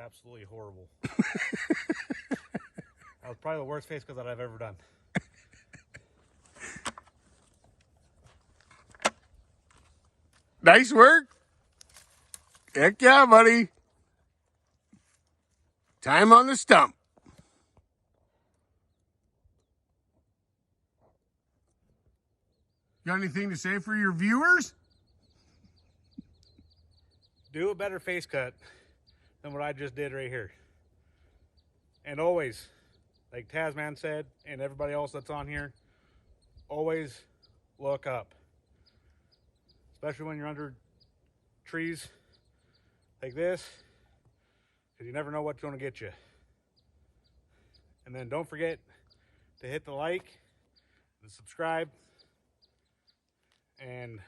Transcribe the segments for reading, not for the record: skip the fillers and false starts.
absolutely horrible. That was probably the worst face cut that I've ever done. Nice work. Heck yeah, buddy. Time on the stump. Got anything to say for your viewers? Do a better face cut than what I just did right here. And always, like Tasman said, and everybody else that's on here, always look up. Especially when you're under trees like this, because you never know what's going to get you. And then don't forget to hit the like, and subscribe, and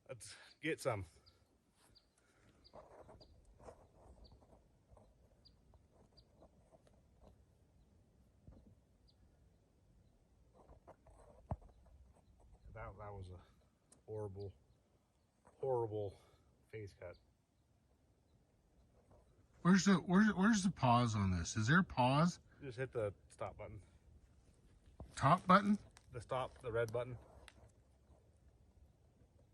let's get some. That was a horrible face cut. Where's the pause on this? Is there a pause? Just hit the stop button. Top button? The red button.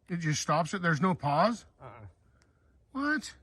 It just stops it? There's no pause? Uh-uh. What?